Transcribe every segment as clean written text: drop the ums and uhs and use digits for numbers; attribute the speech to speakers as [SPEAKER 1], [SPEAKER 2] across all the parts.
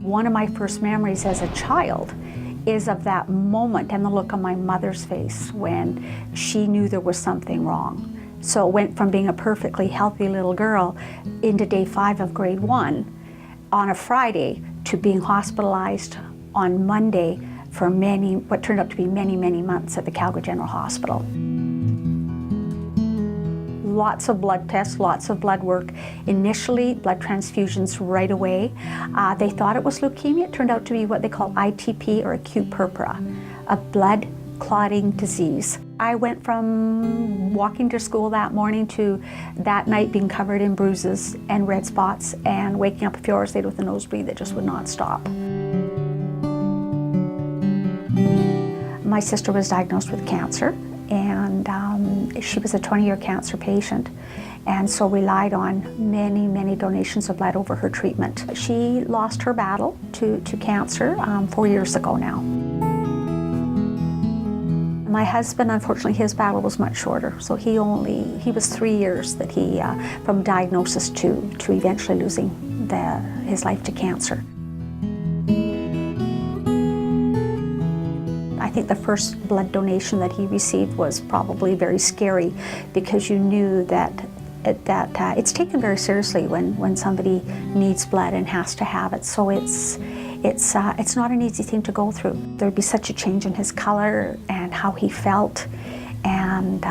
[SPEAKER 1] One of my first memories as a child is of that moment and the look on my mother's face when she knew there was something wrong. So it went from being a perfectly healthy little girl into day 5 of grade 1 on a Friday to being hospitalized on Monday for what turned out to be many, many months at the Calgary General Hospital. Lots of blood tests, lots of blood work. Initially, blood transfusions right away. They thought it was leukemia. It turned out to be what they call ITP, or acute purpura, a blood clotting disease. I went from walking to school that morning to that night being covered in bruises and red spots and waking up a few hours later with a nosebleed that just would not stop. My sister was diagnosed with cancer, and she was a 20-year cancer patient, and so relied on many, many donations of blood over her treatment. She lost her battle to cancer 4 years ago now. My husband, unfortunately, his battle was much shorter, so he was 3 years that he, from diagnosis to eventually losing his life to cancer. I think the first blood donation that he received was probably very scary, because you knew that it's taken very seriously when somebody needs blood and has to have it. So it's not an easy thing to go through. There'd be such a change in his color and how he felt, and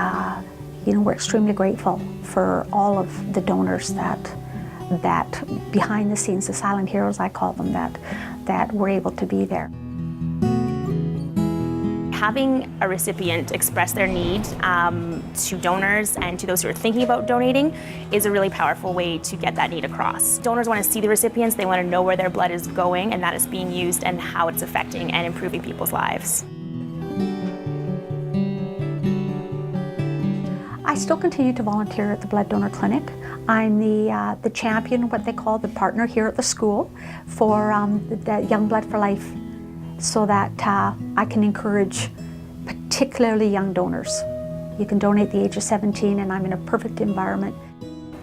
[SPEAKER 1] we're extremely grateful for all of the donors that behind the scenes, the silent heroes I call them, that were able to be there.
[SPEAKER 2] Having a recipient express their need to donors and to those who are thinking about donating is a really powerful way to get that need across. Donors want to see the recipients, they want to know where their blood is going and that it's being used and how it's affecting and improving people's lives.
[SPEAKER 1] I still continue to volunteer at the Blood Donor Clinic. I'm the champion, what they call the partner here at the school for the Young Blood for Life, so that I can encourage particularly young donors. You can donate at the age of 17, and I'm in a perfect environment.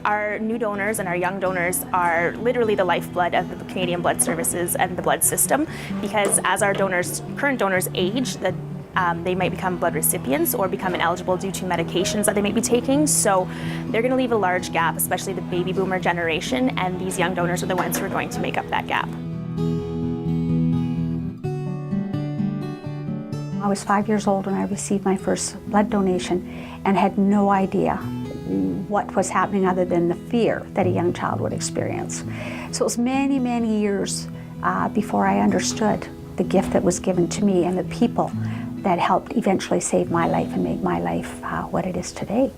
[SPEAKER 2] Our new donors and our young donors are literally the lifeblood of the Canadian Blood Services and the blood system, because as our current donors age, they might become blood recipients or become ineligible due to medications that they may be taking. So they're going to leave a large gap, especially the baby boomer generation, and these young donors are the ones who are going to make up that gap.
[SPEAKER 1] I was 5 years old when I received my first blood donation and had no idea what was happening other than the fear that a young child would experience. So it was many, many years before I understood the gift that was given to me and the people that helped eventually save my life and make my life what it is today.